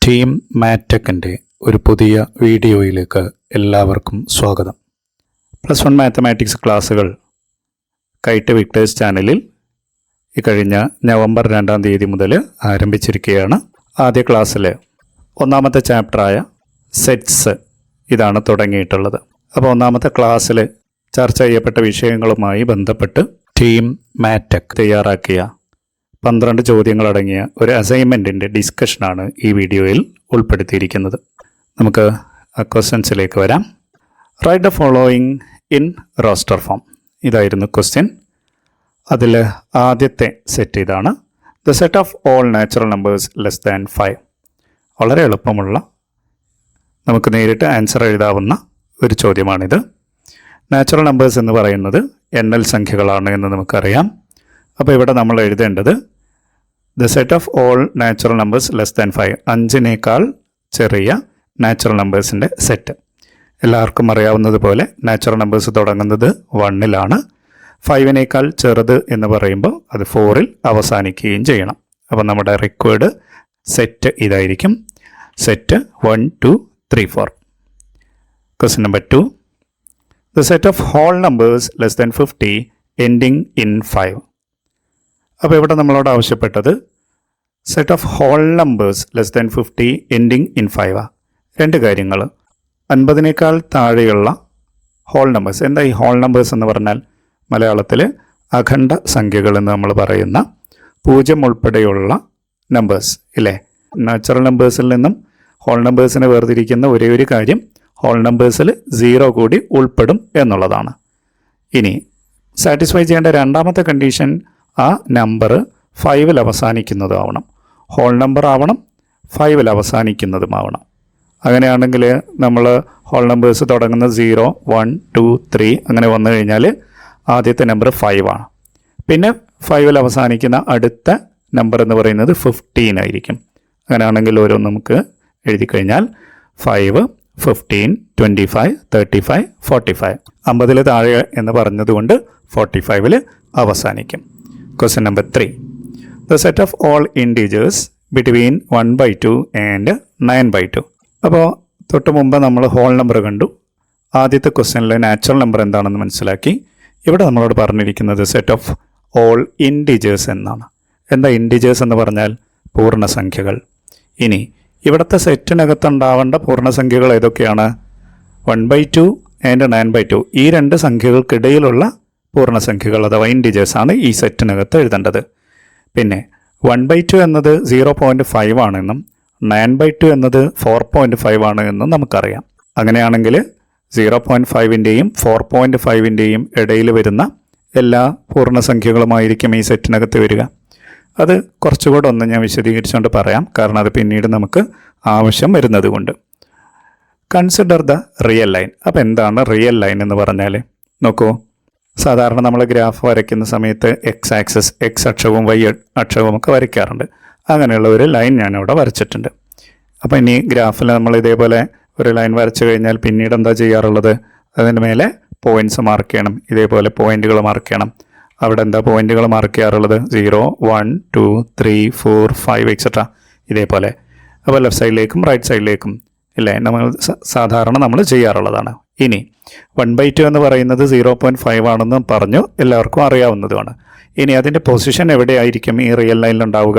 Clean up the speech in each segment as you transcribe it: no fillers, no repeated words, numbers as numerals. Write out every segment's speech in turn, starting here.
Team മാറ്റക്കിൻ്റെ ഒരു പുതിയ വീഡിയോയിലേക്ക് എല്ലാവർക്കും സ്വാഗതം. പ്ലസ് 1 മാത്തമാറ്റിക്സ് ക്ലാസ്സുകൾ കൈറ്റ് വിക്ടേഴ്സ് ചാനലിൽ കഴിഞ്ഞ നവംബർ 2-ാം തീയതി മുതൽ ആരംഭിച്ചിരിക്കുകയാണ്. ആദ്യ ക്ലാസ്സിൽ ഒന്നാമത്തെ ചാപ്റ്ററായ സെറ്റ്സ് ഇതാണ് തുടങ്ങിയിട്ടുള്ളത്. അപ്പോൾ ഒന്നാമത്തെ ക്ലാസ്സിൽ ചർച്ച ചെയ്യപ്പെട്ട വിഷയങ്ങളുമായി ബന്ധപ്പെട്ട് ടീം മാറ്റക് തയ്യാറാക്കിയ 12 ചോദ്യങ്ങളടങ്ങിയ ഒരു അസൈൻമെൻറ്റിൻ്റെ ഡിസ്കഷനാണ് ഈ വീഡിയോയിൽ ഉൾപ്പെടുത്തിയിരിക്കുന്നത്. നമുക്ക് ആ ക്വസ്റ്റ്യൻസിലേക്ക് വരാം. Write the following in roster form. ഇതായിരുന്നു ക്വസ്റ്റ്യൻ. അതിൽ ആദ്യത്തെ സെറ്റ് ഇതാണ്. The set of all natural numbers less than 5. വളരെ എളുപ്പമുള്ള, നമുക്ക് നേരിട്ട് ആൻസർ എഴുതാവുന്ന ഒരു ചോദ്യമാണിത്. നാച്ചുറൽ നമ്പേഴ്സ് എന്ന് പറയുന്നത് എണ്ണൽ സംഖ്യകളാണ് എന്ന് നമുക്കറിയാം. അപ്പോൾ ഇവിടെ നമ്മൾ എഴുതേണ്ടത് the set of all natural numbers less than 5. 5-നേക്കാൾ ചെറിയ നാച്ചുറൽ നമ്പേഴ്സിൻ്റെ സെറ്റ്. എല്ലാവർക്കും അറിയാവുന്നതുപോലെ നാച്ചുറൽ നമ്പേഴ്സ് തുടങ്ങുന്നത് 1-ലാണ്. 5-നേക്കാൾ ചെറുത് എന്ന് പറയുമ്പോൾ അത് 4-ൽ അവസാനിക്കുകയും ചെയ്യണം. അപ്പോൾ നമ്മുടെ റിക്വയർഡ് സെറ്റ് ഇതായിരിക്കും. Set 1, 2, 3, 4. Question number 2. The set of whole numbers less than 50 ending in 5. അപ്പോൾ ഇവിടെ നമ്മളോട് ആവശ്യപ്പെട്ടത് set of whole numbers less than 50 ending in 5. രണ്ട് കാര്യങ്ങൾ. 50-നേക്കാൾ താഴെയുള്ള ഹോൾ നമ്പേഴ്സ്. എന്താ ഈ ഹോൾ നമ്പേഴ്സ് എന്ന് പറഞ്ഞാൽ? മലയാളത്തിൽ അഖണ്ഡ സംഖ്യകൾ എന്ന് നമ്മൾ പറയുന്ന 0 ഉൾപ്പെടെയുള്ള നമ്പേഴ്സ് ഇല്ലേ? നാച്ചുറൽ നമ്പേഴ്സിൽ നിന്നും ഹോൾ നമ്പേഴ്സിനെ വേർതിരിക്കുന്ന ഒരേ ഒരു കാര്യം ഹോൾ നമ്പേഴ്സിൽ 0 കൂടി ഉൾപ്പെടും എന്നുള്ളതാണ്. ഇനി സാറ്റിസ്ഫൈ ചെയ്യേണ്ട രണ്ടാമത്തെ കണ്ടീഷൻ, ആ നമ്പർ 5-ൽ അവസാനിക്കുന്നതാവണം. ഹോൾ നമ്പർ ആവണം, 5-ൽ അവസാനിക്കുന്നതുമാവണം. അങ്ങനെയാണെങ്കിൽ നമ്മൾ ഹോൾ നമ്പേഴ്സ് തുടങ്ങുന്ന 0, 1, 2, 3 അങ്ങനെ വന്നു കഴിഞ്ഞാൽ ആദ്യത്തെ നമ്പർ 5 ആണ്. പിന്നെ 5-ൽ അവസാനിക്കുന്ന അടുത്ത നമ്പർ എന്ന് പറയുന്നത് 15 ആയിരിക്കും. അങ്ങനെയാണെങ്കിൽ ഓരോന്ന് നമുക്ക് എഴുതി കഴിഞ്ഞാൽ 5, 15, 25, 35, 45. 50-ൽ താഴെ എന്ന് പറഞ്ഞതുകൊണ്ട് 45-ൽ അവസാനിക്കും. Question number 3. The set of all integers between 1/2 and 9/2. അപ്പോൾ തൊട്ട് മുമ്പ് നമ്മൾ ഹോൾ നമ്പർ കണ്ടു. ആദ്യത്തെ ക്വസ്റ്റ്യനിലെ നാച്ചുറൽ നമ്പർ എന്താണെന്ന് മനസ്സിലാക്കി. ഇവിടെ നമ്മളോട് പറഞ്ഞിരിക്കുന്നത് സെറ്റ് ഓഫ് ഓൾ ഇൻറ്റിജേഴ്സ് എന്നാണ്. എന്താ ഇൻറ്റിജേഴ്സ് എന്ന് പറഞ്ഞാൽ? പൂർണ്ണസംഖ്യകൾ. ഇനി ഇവിടുത്തെ സെറ്റിനകത്തുണ്ടാവേണ്ട പൂർണ്ണസംഖ്യകൾ ഏതൊക്കെയാണ്? 1/2 ആൻഡ് 9/2. ഈ രണ്ട് സംഖ്യകൾക്കിടയിലുള്ള പൂർണ്ണസംഖ്യകൾ അഥവാ ഇൻറ്റിജേഴ്സാണ് ഈ സെറ്റിനകത്ത് എഴുതേണ്ടത്. പിന്നെ 1/2 എന്നത് 0.5 ആണെന്നും 9/2 എന്നത് 4.5 ആണ് എന്നും നമുക്കറിയാം. അങ്ങനെയാണെങ്കിൽ 0.5-ൻ്റെയും 4.5-ൻ്റെയും ഇടയിൽ വരുന്ന എല്ലാ പൂർണ്ണസംഖ്യകളുമായിരിക്കും ഈ സെറ്റിനകത്ത് വരിക. അത് കുറച്ചുകൂടെ ഒന്ന് ഞാൻ വിശദീകരിച്ചുകൊണ്ട് പറയാം, കാരണം അത് പിന്നീട് നമുക്ക് ആവശ്യം വരുന്നത് കൊണ്ട്. Consider the real line. അപ്പോൾ എന്താണ് റിയൽ ലൈൻ എന്ന് പറഞ്ഞാൽ? നോക്കൂ, സാധാരണ നമ്മൾ ഗ്രാഫ് വരയ്ക്കുന്ന സമയത്ത് എക്സ് ആക്സിസ്, എക്സ് അക്ഷവും വൈ അക്ഷവും ഒക്കെ വരയ്ക്കാറുണ്ട്. അങ്ങനെയുള്ള ഒരു ലൈൻ ഞാനിവിടെ വരച്ചിട്ടുണ്ട്. അപ്പോൾ ഇനി ഗ്രാഫിൽ നമ്മൾ ഇതേപോലെ ഒരു ലൈൻ വരച്ചു കഴിഞ്ഞാൽ പിന്നീട് എന്താ ചെയ്യാറുള്ളത്? അതിന് മേലെ പോയിൻറ്റ്സ് മാർക്ക് ചെയ്യണം. ഇതേപോലെ പോയിൻറ്റുകൾ മാർക്ക് ചെയ്യണം. അവിടെ എന്താ പോയിൻറ്റുകൾ മാർക്ക് ചെയ്യാറുള്ളത്? 0, 1, 2, 3, 4, 5 എക്സെട്ര ഇതേപോലെ. അപ്പോൾ ലെഫ്റ്റ് സൈഡിലേക്കും റൈറ്റ് സൈഡിലേക്കും ഇല്ലേ നമ്മൾ സാധാരണ നമ്മൾ ചെയ്യാറുള്ളതാണ്. ഇനി 1/2 എന്ന് പറയുന്നത് 0.5 ആണെന്ന് പറഞ്ഞു, എല്ലാവർക്കും അറിയാവുന്നതുമാണ്. ഇനി അതിൻ്റെ പൊസിഷൻ എവിടെയായിരിക്കും ഈ റിയൽ ലൈനിൽ ഉണ്ടാവുക?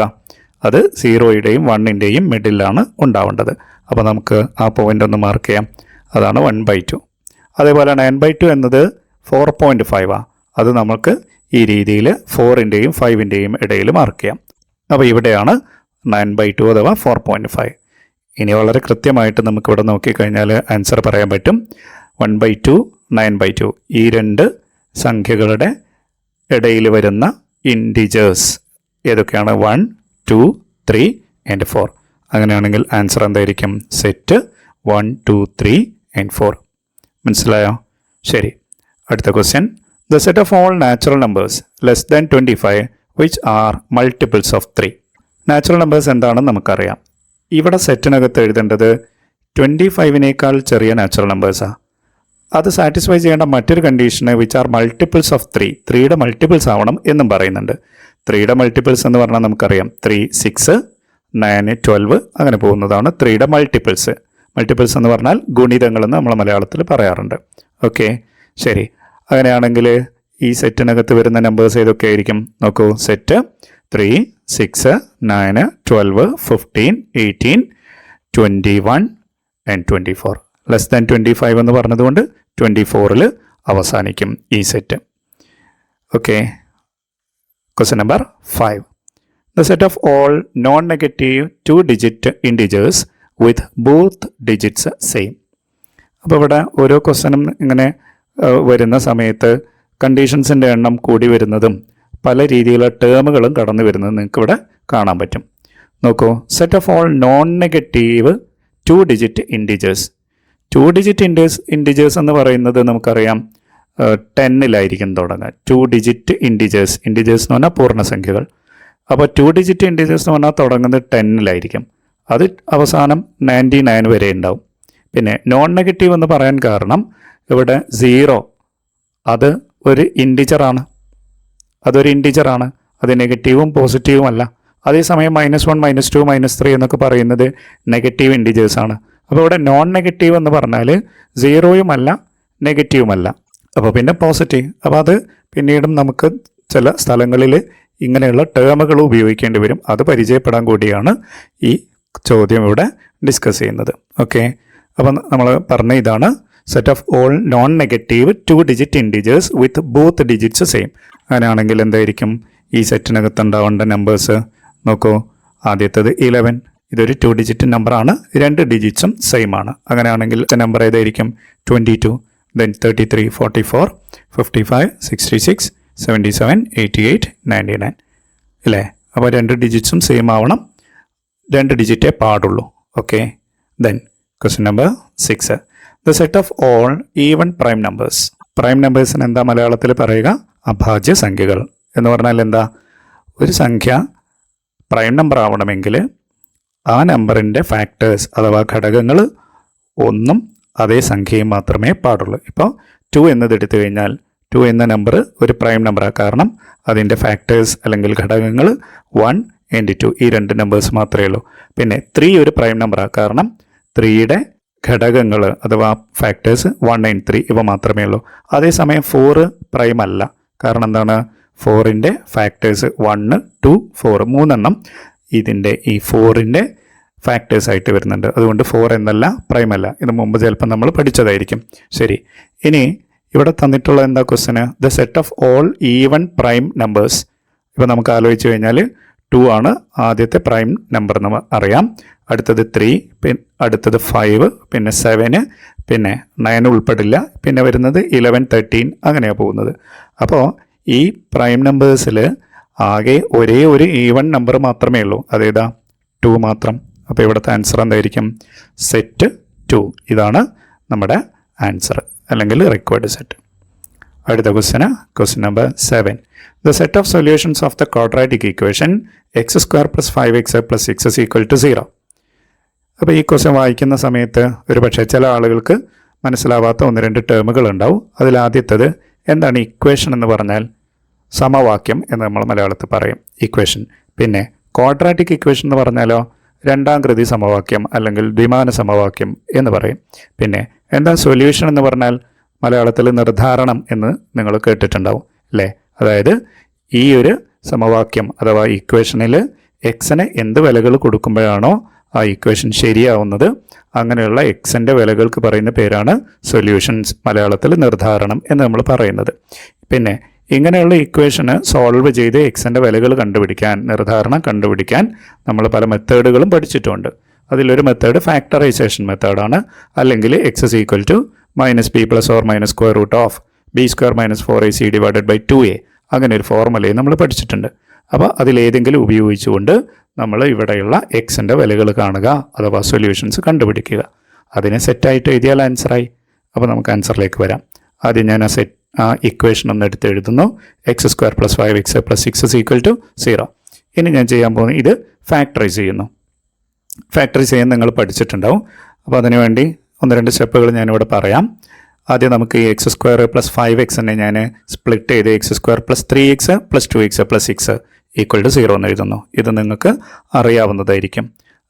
അത് 0-യുടെയും 1-ൻ്റെയും മിഡിലാണ് ഉണ്ടാവേണ്ടത്. അപ്പോൾ നമുക്ക് ആ പോയിൻ്റ് ഒന്ന് മാർക്ക് ചെയ്യാം. അതാണ് 1/2. അതേപോലെ 9/2 എന്നത് 4.5 ആണ്. അത് നമുക്ക് ഈ രീതിയിൽ 4-ൻ്റെയും 5-ൻ്റെയും ഇടയിൽ മാർക്ക് ചെയ്യാം. അപ്പോൾ ഇവിടെയാണ് 9/2 അഥവാ 4.5. ഇനി വളരെ കൃത്യമായിട്ട് നമുക്കിവിടെ നോക്കിക്കഴിഞ്ഞാൽ ആൻസർ പറയാൻ പറ്റും. 1/2, 9/2 ഈ രണ്ട് സംഖ്യകളുടെ ഇടയിൽ വരുന്ന ഇൻറ്റിജേഴ്സ് ഏതൊക്കെയാണ്? 1, 2, 3 and 4. അങ്ങനെയാണെങ്കിൽ ആൻസർ എന്തായിരിക്കും? Set 1, 2, 3 and 4. മനസ്സിലായോ? ശരി, അടുത്ത question. The set of all natural numbers less than 25 which are multiples of 3. Natural numbers എന്താണെന്ന് നമുക്കറിയാം. ഇവിടെ സെറ്റിനകത്ത് എഴുതേണ്ടത് 25-നേക്കാൾ ചെറിയ നാച്ചുറൽ നമ്പേഴ്സാണ്. അത് സാറ്റിസ്ഫൈ ചെയ്യേണ്ട മറ്റൊരു കണ്ടീഷന് വിച്ച് ആർ മൾട്ടിപ്പിൾസ് ഓഫ് 3. 3യുടെ മൾട്ടിപ്പിൾസ് ആവണം എന്നും പറയുന്നുണ്ട്. 3യുടെ മൾട്ടിപ്പിൾസ് എന്ന് പറഞ്ഞാൽ നമുക്കറിയാം 3, 6, 9, 12 അങ്ങനെ പോകുന്നതാണ് 3യുടെ മൾട്ടിപ്പിൾസ്. മൾട്ടിപ്പിൾസ് എന്ന് പറഞ്ഞാൽ ഗുണിതങ്ങളെന്ന് നമ്മൾ മലയാളത്തിൽ പറയാറുണ്ട്. ഓക്കെ, ശരി. അങ്ങനെയാണെങ്കിൽ ഈ സെറ്റിനകത്ത് വരുന്ന നമ്പേഴ്സ് ഏതൊക്കെ ആയിരിക്കും നോക്കൂ. Set 3, 6, 9, 12, 15, 18, 21 and 24. ലെസ് ദാൻ 25 എന്ന് പറഞ്ഞതുകൊണ്ട് 24ൽ അവസാനിക്കും ഈ set. Okay, question number 5. The set of all non-negative 2-digit integers with both digits same. അപ്പോൾ ഇവിടെ ഓരോ ക്വസ്റ്റ്യനും ഇങ്ങനെ വരുന്ന സമയത്ത് കണ്ടീഷൻസിൻ്റെ എണ്ണം കൂടി വരുന്നതും പല രീതിയിലുള്ള ടേമുകളും കടന്നു വരുന്നതും നിങ്ങൾക്ക് ഇവിടെ കാണാൻ പറ്റും. നോക്കൂ, set of all non negative 2-digit integers. 2-digit integers എന്ന് പറയുന്നത് നമുക്കറിയാം 10ലായിരിക്കും തുടങ്ങുക. 2-digit ഇൻറ്റിജേഴ്സ് എന്ന് പറഞ്ഞാൽ പൂർണ്ണസംഖ്യകൾ. അപ്പോൾ 2-digit ഇൻറ്റിജേഴ്സ് എന്ന് പറഞ്ഞാൽ തുടങ്ങുന്നത് 10ലായിരിക്കും. അത് അവസാനം 99 വരെ ഉണ്ടാവും. പിന്നെ നോൺ നെഗറ്റീവ് എന്ന് പറയാൻ കാരണം ഇവിടെ 0 അത് ഒരു ഇൻറ്റിജറാണ്. അതൊരു ഇൻറ്റിജറാണ്. അത് നെഗറ്റീവും പോസിറ്റീവും അല്ല. അതേസമയം -1, -2, -3 എന്നൊക്കെ പറയുന്നത് നെഗറ്റീവ് ഇൻറ്റിജേഴ്സാണ്. അപ്പോൾ ഇവിടെ നോൺ നെഗറ്റീവ് എന്ന് പറഞ്ഞാൽ 0യുമല്ല നെഗറ്റീവുമല്ല. അപ്പോൾ പിന്നെ പോസിറ്റീവ്. അപ്പോൾ അത് പിന്നീടും നമുക്ക് ചില സ്ഥലങ്ങളിൽ ഇങ്ങനെയുള്ള ടേമുകൾ ഉപയോഗിക്കേണ്ടി വരും. അത് പരിചയപ്പെടാൻ കൂടിയാണ് ഈ ചോദ്യം ഇവിടെ ഡിസ്കസ് ചെയ്യുന്നത്. ഓക്കെ, അപ്പം നമ്മൾ പറഞ്ഞ ഇതാണ് set of all non negative 2-digit integers with both digits same. അങ്ങനെയാണെങ്കിൽ എന്തായിരിക്കും ഈ സെറ്റിനകത്ത് ഉണ്ടാവേണ്ട നമ്പേഴ്സ് നോക്കൂ. ആദ്യത്തേത് 11. ഇതൊരു 2-digit നമ്പറാണ്, 2 ഡിജിറ്റ്സും സെയിം ആണ്. അങ്ങനെയാണെങ്കിൽ നമ്പർ ഏതായിരിക്കും 22, then 33, 44, 55, 66, 77, 88, 99 അല്ലേ? അപ്പോൾ 2 ഡിജിറ്റ്സും സെയിം ആവണം, 2 ഡിജിറ്റേ പാടുള്ളൂ. Okay, then question number 6. The set of all even prime numbers. Prime നമ്പേഴ്സിന് എന്താ മലയാളത്തിൽ പറയുക? അഭാജ്യ സംഖ്യകൾ എന്ന് പറഞ്ഞാൽ എന്താ? ഒരു സംഖ്യ പ്രൈം നമ്പർ ആവണമെങ്കിൽ ആ നമ്പറിൻ്റെ ഫാക്ടേഴ്സ് അഥവാ ഘടകങ്ങൾ ഒന്നും അതേ സംഖ്യയും മാത്രമേ പാടുള്ളൂ. ഇപ്പോൾ 2 എന്നത് എടുത്തു കഴിഞ്ഞാൽ 2 എന്ന നമ്പർ ഒരു പ്രൈം നമ്പറാണ്. കാരണം അതിൻ്റെ ഫാക്ടേഴ്സ് അല്ലെങ്കിൽ ഘടകങ്ങൾ 1 and 2 ഈ 2 നമ്പേഴ്സ് മാത്രമേ ഉള്ളൂ. പിന്നെ 3 ഒരു പ്രൈം നമ്പറാണ്. കാരണം 3യുടെ ഘടകങ്ങൾ അഥവാ ഫാക്ടേഴ്സ് 1 and 3 ഇവ മാത്രമേ ഉള്ളൂ. അതേസമയം 4 പ്രൈം അല്ല. കാരണം എന്താണ്? 4ൻ്റെ ഫാക്ടേഴ്സ് 1, 2, 4 3 ഇതിൻ്റെ ഈ 4ൻ്റെ ഫാക്ടേഴ്സ് ആയിട്ട് വരുന്നുണ്ട്. അതുകൊണ്ട് 4 എന്നല്ല, പ്രൈം അല്ല. ഇത് മുമ്പ് ചിലപ്പോൾ നമ്മൾ പഠിച്ചതായിരിക്കും. ശരി, ഇനി ഇവിടെ തന്നിട്ടുള്ള എന്താ question? The set of all even prime numbers. ഇപ്പോൾ നമുക്ക് ആലോചിച്ച് കഴിഞ്ഞാൽ 2 ആണ് ആദ്യത്തെ പ്രൈം നമ്പർ എന്ന് അറിയാം. അടുത്തത് 3, അടുത്തത് 5, പിന്നെ 7, പിന്നെ 9 ഉൾപ്പെടില്ല. പിന്നെ വരുന്നത് 11, 13 അങ്ങനെയാണ് പോകുന്നത്. അപ്പോൾ ഈ പ്രൈം നമ്പേഴ്സിൽ ആകെ ഒരേ ഒരു ഈവൻ നമ്പർ മാത്രമേ ഉള്ളൂ. അതേതാ? 2 മാത്രം. അപ്പോൾ ഇവിടുത്തെ ആൻസർ എന്തായിരിക്കും? സെറ്റ് 2. ഇതാണ് നമ്മുടെ ആൻസർ അല്ലെങ്കിൽ റിക്വയർഡ് സെറ്റ്. അടുത്ത question number 7. The set of solutions of the quadratic equation x² + 5x + 6 = 0. അപ്പോൾ ഈ ക്വസ്റ്റ്യൻ വായിക്കുന്ന സമയത്ത് ഒരു പക്ഷേ ചില ആളുകൾക്ക് മനസ്സിലാവാത്ത 1-2 ടേമുകൾ ഉണ്ടാവും. അതിലാദ്യത്തത് എന്താണ് ഇക്വേഷൻ എന്ന് പറഞ്ഞാൽ? സമവാക്യം എന്ന് നമ്മൾ മലയാളത്തിൽ പറയും, ഇക്വേഷൻ. പിന്നെ ക്വാഡ്രാറ്റിക് ഇക്വേഷൻ എന്ന് പറഞ്ഞാലോ രണ്ടാം കൃതി സമവാക്യം അല്ലെങ്കിൽ ദ്വിമാന സമവാക്യം എന്ന് പറയും. പിന്നെ എന്താ സൊല്യൂഷൻ എന്ന് പറഞ്ഞാൽ മലയാളത്തിൽ നിർദ്ധാരണം എന്ന് നിങ്ങൾ കേട്ടിട്ടുണ്ടാവും അല്ലേ? അതായത് ഈ ഒരു സമവാക്യം അഥവാ ഇക്വേഷനിൽ എക്സിന് എന്ത് വിലകൾ കൊടുക്കുമ്പോഴാണോ ആ ഇക്വേഷൻ ശരിയാവുന്നത് അങ്ങനെയുള്ള എക്സിൻ്റെ വിലകൾക്ക് പറയുന്ന പേരാണ് സൊല്യൂഷൻസ്, മലയാളത്തിൽ നിർദ്ധാരണം എന്ന് നമ്മൾ പറയുന്നത്. പിന്നെ ഇങ്ങനെയുള്ള ഇക്വേഷന് സോൾവ് ചെയ്ത് എക്സിൻ്റെ വിലകൾ കണ്ടുപിടിക്കാൻ, നിർദ്ധാരണം കണ്ടുപിടിക്കാൻ നമ്മൾ പല മെത്തേഡുകളും പഠിച്ചിട്ടുണ്ട്. അതിലൊരു മെത്തേഡ് ഫാക്ടറൈസേഷൻ മെത്തേഡാണ്. അല്ലെങ്കിൽ x = -b + or -√(b² - 4ac / 2a) അങ്ങനെ ഒരു ഫോർമുലയും നമ്മൾ പഠിച്ചിട്ടുണ്ട്. അപ്പോൾ അതിലേതെങ്കിലും ഉപയോഗിച്ചുകൊണ്ട് നമ്മൾ ഇവിടെയുള്ള എക്സിൻ്റെ വിലകൾ കാണുക അഥവാ സൊല്യൂഷൻസ് കണ്ടുപിടിക്കുക. അതിനെ സെറ്റായിട്ട് എഴുതിയാൽ ആൻസറായി. അപ്പോൾ നമുക്ക് ആൻസറിലേക്ക് വരാം. ആദ്യം ഞാൻ ആ ഇക്വേഷൻ ഒന്ന് എടുത്ത് എഴുതുന്നു. x² + 5x + 6 = 0. ഇനി ഞാൻ ചെയ്യാൻ പോകുന്നത് ഇത് ഫാക്ടറൈസ് ചെയ്യുന്നു. ഫാക്ടറൈസ് ചെയ്യാൻ നിങ്ങൾ പഠിച്ചിട്ടുണ്ടാവും. അപ്പോൾ അതിനുവേണ്ടി 1-2 സ്റ്റെപ്പുകൾ ഞാനിവിടെ പറയാം. ആദ്യം നമുക്ക് ഈ x² + 5x ഞാൻ സ്പ്ലിറ്റ് ചെയ്ത് x² + 3x + 2x + 6 equal to 0 എന്ന് എഴുതുന്നു. ഇത് നിങ്ങൾക്ക് അറിയാവുന്നതായിരിക്കും.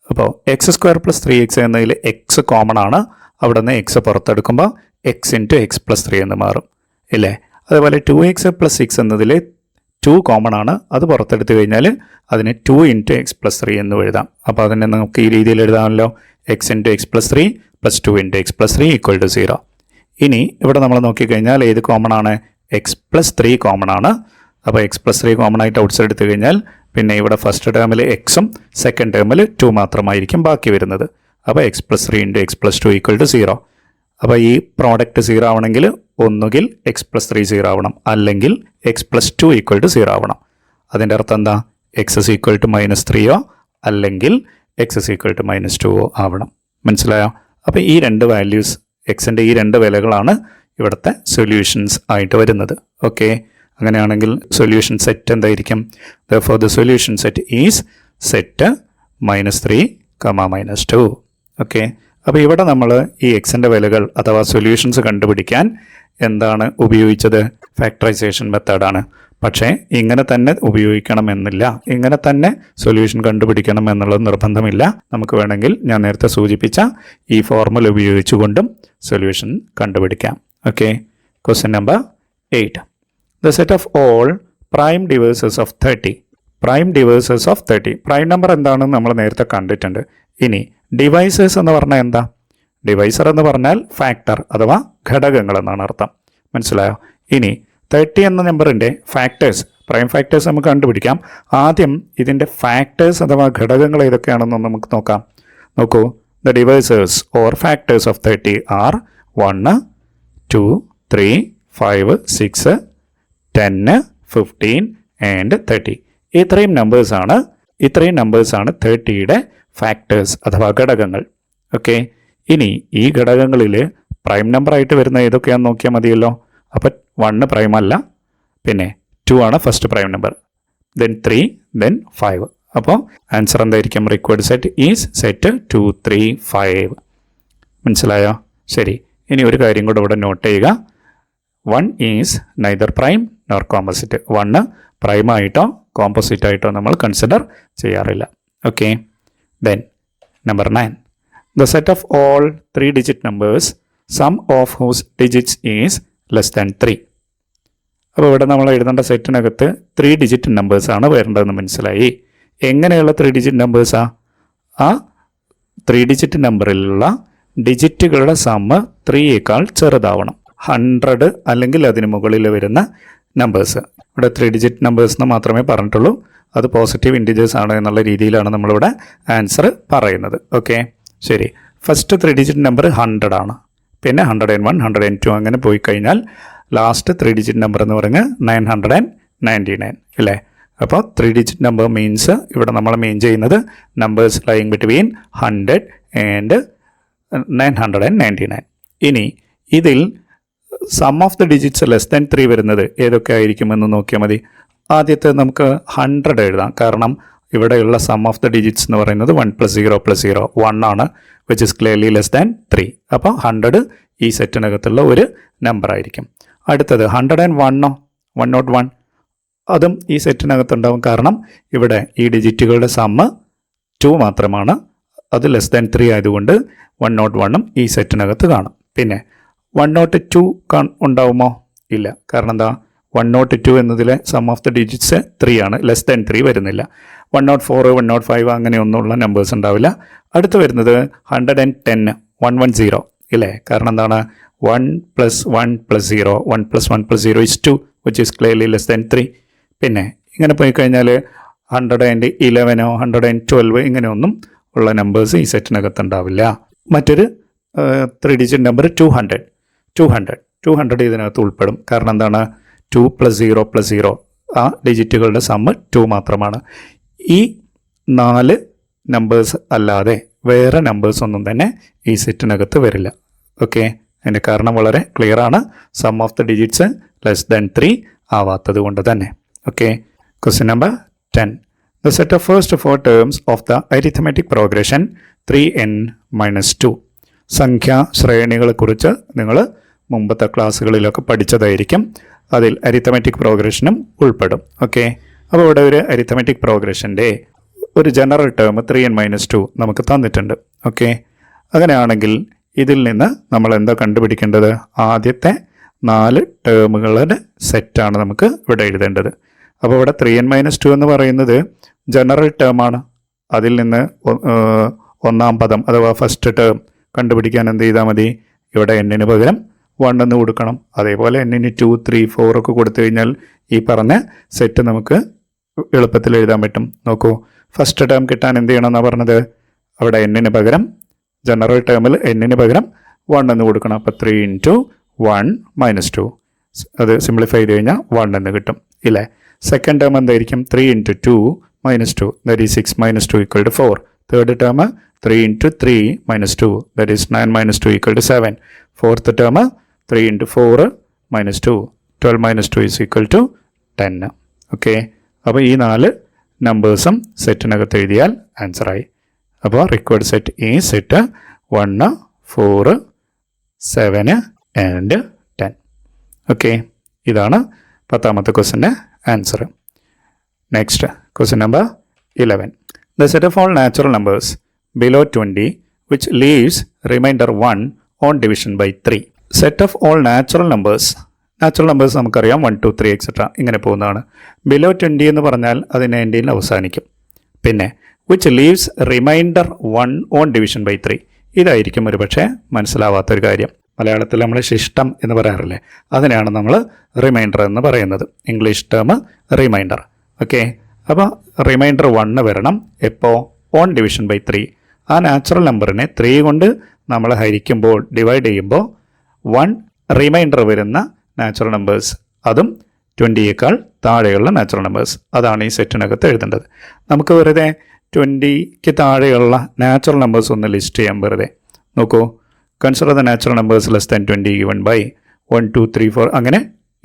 അപ്പോൾ എക്സ് സ്ക്വയർ പ്ലസ് 3x എന്നതിൽ എക്സ് കോമൺ ആണ്. അവിടെ നിന്ന് എക്സ് പുറത്തെടുക്കുമ്പോൾ എക്സ് ഇൻറ്റു എക്സ് പ്ലസ് 3 എന്ന് മാറും ഇല്ലേ. അതേപോലെ 2x പ്ലസ് 6 എന്നതിൽ 2 കോമൺ ആണ്. അത് പുറത്തെടുത്ത് കഴിഞ്ഞാൽ അതിന് 2 ഇൻറ്റു എക്സ് പ്ലസ് 3 എന്ന് എഴുതാം. അപ്പോൾ അതിനെ നമുക്ക് ഈ രീതിയിൽ എഴുതാമല്ലോ. X into X plus 3 plus 2 into X plus 3 equal to 0. ഇനി ഇവിടെ നമ്മൾ നോക്കിക്കഴിഞ്ഞാൽ ഏത് കോമൺ ആണ്? എക്സ് പ്ലസ് 3 കോമൺ ആണ്. അപ്പോൾ എക്സ് പ്ലസ് 3 കോമൺ ആയിട്ട് ഔട്ട് സൈഡ് എടുത്തു കഴിഞ്ഞാൽ പിന്നെ ഇവിടെ ഫസ്റ്റ് ടേമിൽ എക്സും സെക്കൻഡ് ടേമിൽ 2 മാത്രമായിരിക്കും ബാക്കി വരുന്നത്. അപ്പോൾ x plus 3 into X plus 2 equal to 0. അപ്പോൾ ഈ പ്രോഡക്റ്റ് 0 ആവണമെങ്കിൽ ഒന്നുകിൽ എക്സ് പ്ലസ് 3 0 ആവണം, അല്ലെങ്കിൽ എക്സ് പ്ലസ് 2 ഈക്വൽ ടു 0 ആവണം. അതിൻ്റെ അർത്ഥം എന്താ? എക്സ് ഇസ് ഈക്വൽ ടു -3 അല്ലെങ്കിൽ എക്സ് ഇസ് ഈക്വൽ ടു -2 ആവണം. മനസ്സിലായോ? അപ്പോൾ ഈ രണ്ട് വാല്യൂസ്, എക്സിൻ്റെ ഈ രണ്ട് വിലകളാണ് ഇവിടുത്തെ സൊല്യൂഷൻസ് ആയിട്ട് വരുന്നത്. ഓക്കെ, അങ്ങനെയാണെങ്കിൽ സൊല്യൂഷൻ സെറ്റ് എന്തായിരിക്കും? therefore the solution set is set -3, -2. Okay, അപ്പോൾ ഇവിടെ നമ്മൾ ഈ എക്സിൻ്റെ വിലകൾ അഥവാ സൊല്യൂഷൻസ് കണ്ടുപിടിക്കാൻ എന്താണ് ഉപയോഗിച്ചത്? ഫാക്ടറൈസേഷൻ മെത്തേഡാണ്. പക്ഷേ ഇങ്ങനെ തന്നെ ഉപയോഗിക്കണമെന്നില്ല, ഇങ്ങനെ തന്നെ സൊല്യൂഷൻ കണ്ടുപിടിക്കണം എന്നുള്ളത് നിർബന്ധമില്ല. നമുക്ക് വേണമെങ്കിൽ ഞാൻ നേരത്തെ സൂചിപ്പിച്ച ഈ ഫോർമുല ഉപയോഗിച്ചുകൊണ്ടും സൊല്യൂഷൻ കണ്ടുപിടിക്കാം. Okay, question number 8. The set of all prime divisors of 30. Prime divisors of 30. Prime number എന്താണെന്ന് നമ്മൾ നേരത്തെ കണ്ടിട്ടുണ്ട്. ഇനി ഡിവൈസേഴ്സ് എന്ന് പറഞ്ഞാൽ എന്താ? ഡിവൈസർ എന്ന് പറഞ്ഞാൽ ഫാക്ടർ അഥവാ ഘടകങ്ങൾ എന്നാണ് അർത്ഥം. മനസ്സിലായോ? ഇനി 30 എന്ന നമ്പറിൻ്റെ ഫാക്ടേഴ്സ്, പ്രൈം ഫാക്ടേഴ്സ് നമുക്ക് കണ്ടുപിടിക്കാം. ആദ്യം ഇതിൻ്റെ ഫാക്ടേഴ്സ് അഥവാ ഘടകങ്ങൾ ഏതൊക്കെയാണെന്ന് നമുക്ക് നോക്കാം. നോക്കൂ, the divisors or factors of 30 are 1, 2, 3, 5, 6, 10, 15 and 30. ഇത്രയും നമ്പേഴ്സാണ് 30യുടെ ഫാക്ടേഴ്സ് അഥവാ ഘടകങ്ങൾ. ഓക്കെ, ഇനി ഈ ഘടകങ്ങളിൽ പ്രൈം നമ്പറായിട്ട് വരുന്ന ഏതൊക്കെയാണെന്ന് നോക്കിയാൽ മതിയല്ലോ. അപ്പോൾ 1 പ്രൈം അല്ല, പിന്നെ 2 ആണ് first prime number, then 3, then 5. അപ്പോൾ ആൻസർ എന്തായിരിക്കും? Required set is set 2, 3, 5. മനസ്സിലായോ? ശരി, ഇനി ഒരു കാര്യം കൂടെ ഇവിടെ നോട്ട് ചെയ്യുക. 1 is neither prime nor composite. 1 പ്രൈമായിട്ടോ കോമ്പോസിറ്റ് ആയിട്ടോ നമ്മൾ കൺസിഡർ ചെയ്യാറില്ല. Okay, then number 9. The set of all 3-digit numbers, sum of whose digits is less than 3. അപ്പോൾ ഇവിടെ നമ്മൾ എഴുതേണ്ട സെറ്റിനകത്ത് 3-digit നമ്പേഴ്സാണ് വരേണ്ടതെന്ന് മനസ്സിലായി. എങ്ങനെയുള്ള 3-digit നമ്പേഴ്സാണ്? ആ 3-digit നമ്പറിലുള്ള ഡിജിറ്റുകളുടെ സമ്മ് 3യേക്കാൾ ചെറുതാവണം. 100 അല്ലെങ്കിൽ അതിന് മുകളിൽ വരുന്ന നമ്പേഴ്സ്. ഇവിടെ 3-digit നമ്പേഴ്സ് എന്ന് മാത്രമേ പറഞ്ഞിട്ടുള്ളൂ. അത് പോസിറ്റീവ് ഇൻറ്റിജേഴ്സ് ആണ് എന്നുള്ള രീതിയിലാണ് നമ്മളിവിടെ ആൻസർ പറയുന്നത്. ഓക്കെ, ശരി. ഫസ്റ്റ് 3-digit നമ്പർ 100 ആണ്. പിന്നെ 101, 102 അങ്ങനെ പോയി കഴിഞ്ഞാൽ ലാസ്റ്റ് 3-digit നമ്പർ എന്ന് പറഞ്ഞാൽ 999 അല്ലേ. അപ്പോൾ 3-digit നമ്പർ മീൻസ് ഇവിടെ നമ്മൾ മീൻ ചെയ്യുന്നത് നമ്പേഴ്സ് ലൈങ് ബിറ്റ്വീൻ 100 ആൻഡ് 999. ഇനി ഇതിൽ sum of the digits less than 3 വരുന്നത് ഏതൊക്കെ ആയിരിക്കുമെന്ന് നോക്കിയാൽ മതി. ആദ്യത്തെ നമുക്ക് 100 എഴുതാം, കാരണം ഇവിടെയുള്ള സം ഓഫ് ദ ഡിജിറ്റ്സ് എന്ന് പറയുന്നത് 1 + 0 + 0 1 ആണ്, which is clearly less than 3. അപ്പോൾ 100 ഈ സെറ്റിനകത്തുള്ള ഒരു നമ്പർ ആയിരിക്കും. അടുത്തത് 101, 101 അതും ഈ സെറ്റിനകത്തുണ്ടാവും, കാരണം ഇവിടെ ഈ ഡിജിറ്റുകളുടെ സമ്മ് 2 മാത്രമാണ്. അത് ലെസ് ദാൻ 3 ആയതുകൊണ്ട് 101ഉം ഈ സെറ്റിനകത്ത് കാണും. പിന്നെ 102 ഉണ്ടാവുമോ? ഇല്ല, കാരണം എന്താ? 102 എന്നതിലെ സം ഓഫ് ദ ഡിജിറ്റ്സ് 3 ആണ്, ലെസ് ദാൻ 3 വരുന്നില്ല. 104, 105 അങ്ങനെയൊന്നുമുള്ള നമ്പേഴ്സ് ഉണ്ടാവില്ല. അടുത്ത് വരുന്നത് 110, 110 ഇല്ലേ, കാരണം എന്താണ്? 1 + 1 + 0, 1 + 1 + 0 is 2, which is clearly less than 3. പിന്നെ ഇങ്ങനെ പോയി കഴിഞ്ഞാൽ 111, 112 ഇങ്ങനെയൊന്നും ഉള്ള നമ്പേഴ്സ് ഈ സെറ്റിനകത്ത് ഉണ്ടാവില്ല. മറ്റൊരു 3-digit നമ്പർ 200 ഇതിനകത്ത് ഉൾപ്പെടും, കാരണം എന്താണ്? 2 + 0 + 0 ആ ഡിജിറ്റുകളുടെ സമ്മ് 2 മാത്രമാണ്. ഈ 4 നമ്പേഴ്സ് അല്ലാതെ വേറെ നമ്പേഴ്സ് ഒന്നും തന്നെ ഈ സെറ്റിനകത്ത് വരില്ല. ഓക്കെ, അതിൻ്റെ കാരണം വളരെ ക്ലിയർ ആണ്. Sum of the digits less than 3 ആവാത്തത് കൊണ്ട് തന്നെ. Okay, question number 10. The set of first 4 terms of the arithmetic progression 3n-2. സംഖ്യാ ശ്രേണികളെക്കുറിച്ച് നിങ്ങൾ മുമ്പത്തെ ക്ലാസ്സുകളിലൊക്കെ പഠിച്ചതായിരിക്കും. അതിൽ അരിത്തമെറ്റിക് പ്രോഗ്രഷനും ഉൾപ്പെടും. ഓക്കെ, അപ്പോൾ ഇവിടെ ഒരു അരിത്തമെറ്റിക് പ്രോഗ്രഷൻ്റെ ഒരു ജനറൽ ടേം 3n-2 നമുക്ക് തന്നിട്ടുണ്ട്. ഓക്കെ, അങ്ങനെയാണെങ്കിൽ ഇതിൽ നിന്ന് നമ്മൾ എന്താ കണ്ടുപിടിക്കേണ്ടത്? ആദ്യത്തെ 4 ടേമുകളുടെ സെറ്റാണ് നമുക്ക് ഇവിടെ എഴുതേണ്ടത്. അപ്പോൾ ഇവിടെ 3n-2 എന്ന് പറയുന്നത് ജനറൽ ടേമാണ്. അതിൽ നിന്ന് ഒന്നാം പദം അഥവാ ഫസ്റ്റ് ടേം കണ്ടുപിടിക്കാൻ എന്ത് ചെയ്താൽ മതി? ഇവിടെ n-ന് പകരം 1 എന്ന് കൊടുക്കണം. അതേപോലെ n-ന് 2, 3, 4 ഒക്കെ കൊടുത്തു കഴിഞ്ഞാൽ ഈ പറഞ്ഞ സെറ്റ് നമുക്ക് എളുപ്പത്തിൽ എഴുതാൻ പറ്റും. നോക്കൂ, ഫസ്റ്റ് ടേം കിട്ടാൻ എന്ത് ചെയ്യണമെന്നാണ് പറഞ്ഞത്? അവിടെ n-ന് പകരം ജനറൽ ടേമിൽ n-ന് പകരം 1 എന്ന് കൊടുക്കണം. അപ്പോൾ 3 × 1 - 2 അത് സിംപ്ലിഫൈ ചെയ്ത് കഴിഞ്ഞാൽ 1 എന്ന് കിട്ടും ഇല്ലേ? സെക്കൻഡ് ടേം എന്തായിരിക്കും? 3 × 2 - 2 that is 6 - 2 = 4. Third term 3 × 3 - 2 that is 9 - 2 = 7. Fourth term 3 × 4 - 2 12 - 2 = 10. Okay, അപ്പോൾ ഈ 4 നമ്പേഴ്സും സെറ്റിനകത്ത് എഴുതിയാൽ ആൻസറായി. അപ്പോൾ റിക്വയർഡ് സെറ്റ് ഈ സെറ്റ് 1, 4, 7 ആൻഡ് 10. ഓക്കെ, ഇതാണ് 10ാമത്തെ ക്വസ്റ്റിൻ്റെ answer. Next question number 11. The set of all natural numbers below 20 which leaves remainder 1 on division by 3. Set of all natural numbers നമുക്കറിയാം 1, 2, 3 എക്സെട്ര ഇങ്ങനെ പോകുന്നതാണ്. ബിലോ 20 എന്ന് പറഞ്ഞാൽ അത് 19 അവസാനിക്കും. പിന്നെ which leaves remainder 1 on division by 3. ഇതായിരിക്കും ഒരു പക്ഷേ മനസ്സിലാവാത്തൊരു കാര്യം. മലയാളത്തിൽ നമ്മൾ ശിഷ്ടം എന്ന് പറയാറില്ലേ, അതിനെയാണ് നമ്മൾ റിമൈൻഡർ എന്ന് പറയുന്നത്. English term remainder. ഓക്കെ, അപ്പോൾ റിമൈൻഡർ 1 വരണം എപ്പോൾ? On division by 3. ആ നാച്ചുറൽ നമ്പറിനെ 3 കൊണ്ട് നമ്മൾ ഹരിക്കുമ്പോൾ ഡിവൈഡ് ചെയ്യുമ്പോൾ 1 റിമൈൻഡർ വരുന്ന നാച്ചുറൽ നമ്പേഴ്സ്, അതും 20യേക്കാൾ താഴെയുള്ള നാച്ചുറൽ നമ്പേഴ്സ്, അതാണ് ഈ സെറ്റിനകത്ത് എഴുതേണ്ടത്. നമുക്ക് വെറുതെ 20ക്ക് താഴെയുള്ള നാച്ചുറൽ നമ്പേഴ്സ് ഒന്ന് ലിസ്റ്റ് ചെയ്യാം വെറുതെ. നോക്കൂ, consider the natural numbers less than 20 given by 1, 2, 3, 4 അങ്ങനെ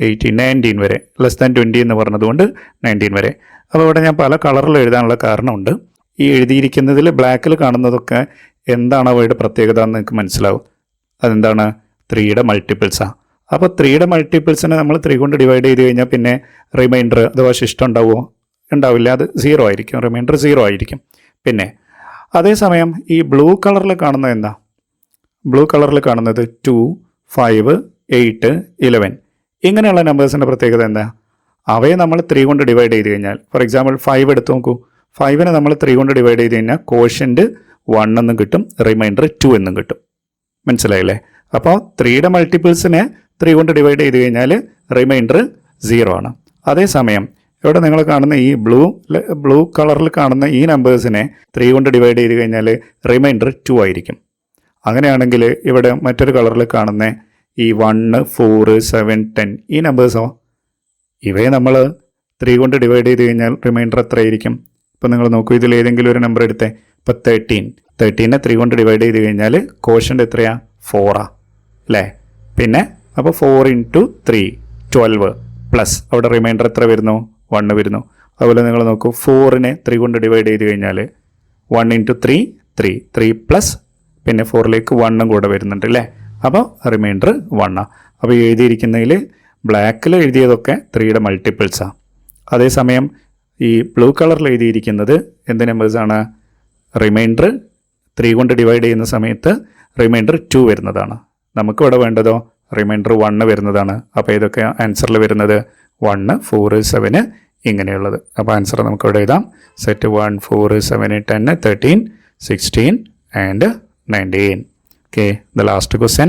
18, 19 വരെ. ലെസ് ദാൻ 20 എന്ന് പറഞ്ഞതുകൊണ്ട് 19 വരെ. അപ്പോൾ ഇവിടെ ഞാൻ പല കളറിൽ എഴുതാനുള്ള കാരണമുണ്ട്. ഈ എഴുതിയിരിക്കുന്നതിൽ ബ്ലാക്കിൽ കാണുന്നതൊക്കെ എന്താണ് അവയുടെ പ്രത്യേകത എന്ന് നിങ്ങൾക്ക് മനസ്സിലാവും. അതെന്താണ്? 3യുടെ മൾട്ടിപ്പിൾസാണ്. അപ്പോൾ 3യുടെ മൾട്ടിപ്പിൾസിനെ നമ്മൾ 3 കൊണ്ട് ഡിവൈഡ് ചെയ്ത് കഴിഞ്ഞാൽ പിന്നെ റിമൈൻഡർ അഥവാ ശിഷ്ടം ഉണ്ടാവുമോ? ഉണ്ടാവില്ല, അത് 0 ആയിരിക്കും. റിമൈൻഡർ 0 ആയിരിക്കും. പിന്നെ അതേസമയം ഈ ബ്ലൂ കളറിൽ കാണുന്നത് എന്താ? ബ്ലൂ കളറിൽ കാണുന്നത് 2, 5, 8, 11 ഇങ്ങനെയുള്ള നമ്പേഴ്സിൻ്റെ പ്രത്യേകത എന്താ? അവയെ നമ്മൾ 3 കൊണ്ട് ഡിവൈഡ് ചെയ്ത് കഴിഞ്ഞാൽ, ഫോർ എക്സാമ്പിൾ 5 എടുത്ത് നോക്കൂ. 5നെ നമ്മൾ 3 കൊണ്ട് ഡിവൈഡ് ചെയ്ത് കഴിഞ്ഞാൽ കോഷ്യൻ്റ് 1 എന്നും കിട്ടും, റിമൈൻഡർ 2 എന്നും കിട്ടും. മനസ്സിലായില്ലേ? അപ്പോൾ 3യുടെ മൾട്ടിപ്പിൾസിനെ 3 കൊണ്ട് ഡിവൈഡ് ചെയ്ത് കഴിഞ്ഞാൽ റിമൈൻഡർ 0 ആണ്. അതേസമയം ഇവിടെ നിങ്ങൾ കാണുന്ന ഈ ബ്ലൂ കളറിൽ കാണുന്ന ഈ നമ്പേഴ്സിനെ 3 കൊണ്ട് ഡിവൈഡ് ചെയ്ത് കഴിഞ്ഞാൽ റിമൈൻഡർ 2 ആയിരിക്കും. അങ്ങനെയാണെങ്കിൽ ഇവിടെ മറ്റൊരു കളറിൽ കാണുന്ന ഈ 1, 4, 7, 10 ഈ നമ്പേഴ്സോ, ഇവയെ നമ്മൾ 3 കൊണ്ട് ഡിവൈഡ് ചെയ്ത് കഴിഞ്ഞാൽ റിമൈൻഡർ എത്ര ആയിരിക്കും? ഇപ്പം നിങ്ങൾ നോക്കൂ, ഇതിൽ ഏതെങ്കിലും ഒരു നമ്പർ എടുത്തേ. ഇപ്പോൾ 13നെ 3 കൊണ്ട് ഡിവൈഡ് ചെയ്ത് കഴിഞ്ഞാൽ കോഷ്യൻ്റ് എത്രയാണ്? 4 അല്ലേ? പിന്നെ അപ്പോൾ 4 × 3 12 പ്ലസ് അവിടെ റിമൈൻഡർ എത്ര വരുന്നു? 1 വരുന്നു. അതുപോലെ നിങ്ങൾ നോക്കൂ, 4നെ 3 കൊണ്ട് ഡിവൈഡ് ചെയ്ത് കഴിഞ്ഞാൽ 1 × 3 3 പ്ലസ് പിന്നെ 4ലേക്ക് 1 കൂടെ വരുന്നുണ്ട് അല്ലേ? അപ്പോൾ റിമൈൻഡർ 1. അപ്പോൾ എഴുതിയിരിക്കുന്നതിൽ ബ്ലാക്കിൽ എഴുതിയതൊക്കെ 3യുടെ മൾട്ടിപ്പിൾസാണ്. അതേസമയം ഈ ബ്ലൂ കളറിൽ എഴുതിയിരിക്കുന്നത് എന്ത് നമ്പേഴ്സാണ്? റിമൈൻഡർ 3 കൊണ്ട് ഡിവൈഡ് ചെയ്യുന്ന സമയത്ത് റിമൈൻഡർ 2 വരുന്നതാണ്. നമുക്കിവിടെ വേണ്ടതോ റിമൈൻഡർ 1 വരുന്നതാണ്. അപ്പോൾ ഇതൊക്കെ ആൻസറിൽ വരുന്നത് 1, 4, 7 ഇങ്ങനെയുള്ളത്. അപ്പോൾ ആൻസർ നമുക്കിവിടെ എഴുതാം. Set 1, 4, 7, 10, 13, 16 and 19. Okay, the last question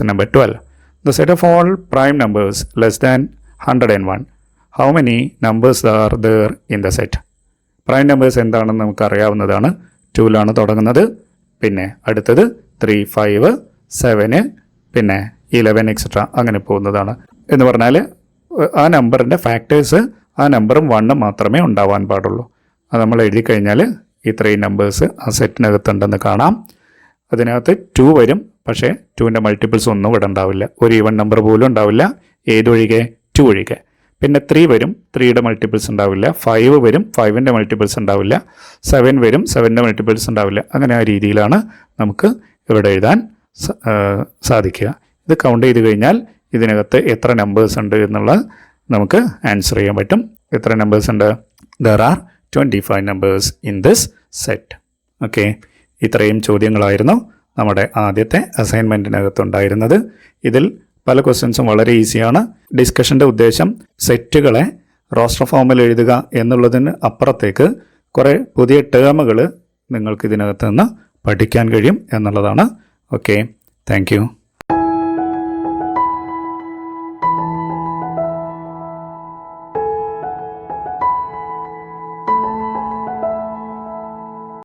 number 12. The set of all prime numbers less than 101. How many numbers are there in the set? Prime numbers എന്താണെന്ന് നമുക്ക് അറിയാവുന്നതാണ്. 2ലാണ് തുടങ്ങുന്നത്. പിന്നെ അടുത്തത് 3, 5, 7 പിന്നെ 11 എക്സെട്ര അങ്ങനെ പോകുന്നതാണ്. എന്ന് പറഞ്ഞാൽ ആ നമ്പറിൻ്റെ ഫാക്ടേഴ്സ് ആ നമ്പറും 1 മാത്രമേ ഉണ്ടാവാൻ പാടുള്ളൂ. അത് നമ്മൾ എഴുതി കഴിഞ്ഞാൽ ഇത്രയും നമ്പേഴ്സ് ആ സെറ്റിനകത്തുണ്ടെന്ന് കാണാം. അതിനകത്ത് 2 വരും, പക്ഷേ 2ൻ്റെ മൾട്ടിപ്പിൾസ് ഒന്നും ഇവിടെ ഉണ്ടാവില്ല. ഒരു ഈവൻ നമ്പർ പോലും ഉണ്ടാവില്ല. ഏതൊഴികെ? 2 ഒഴികെ. പിന്നെ 3 വരും, 3യുടെ മൾട്ടിപ്പിൾസ് ഉണ്ടാവില്ല. 5 വരും, 5ൻ്റെ മൾട്ടിപ്പിൾസ് ഉണ്ടാവില്ല. 7 വരും, 7ൻ്റെ മൾട്ടിപ്പിൾസ് ഉണ്ടാവില്ല. അങ്ങനെ ആ രീതിയിലാണ് നമുക്ക് ഇവിടെ എഴുതാൻ സാധിക്കുക. ഇത് കൗണ്ട് ചെയ്ത് കഴിഞ്ഞാൽ ഇതിനകത്ത് എത്ര നമ്പേഴ്സ് ഉണ്ട് എന്നുള്ളത് നമുക്ക് ആൻസർ ചെയ്യാൻ പറ്റും. എത്ര നമ്പേഴ്സ് ഉണ്ട്? there are 25 numbers in this set. Okay, ഇത്രയും ചോദ്യങ്ങളായിരുന്നു നമ്മുടെ ആദ്യത്തെ അസൈൻമെൻറ്റിനകത്തുണ്ടായിരുന്നത്. ഇതിൽ പല ക്വസ്റ്റ്യൻസും വളരെ ഈസിയാണ്. ഡിസ്കഷൻ്റെ ഉദ്ദേശം സെറ്റുകളെ റോസ്റ്റർ ഫോമിൽ എഴുതുക എന്നുള്ളതിന് അപ്പുറത്തേക്ക് കുറേ പുതിയ ടേമുകൾ നിങ്ങൾക്ക് ഇതിനകത്ത് നിന്ന് പഠിക്കാൻ കഴിയും എന്നുള്ളതാണ്. Okay, thank you.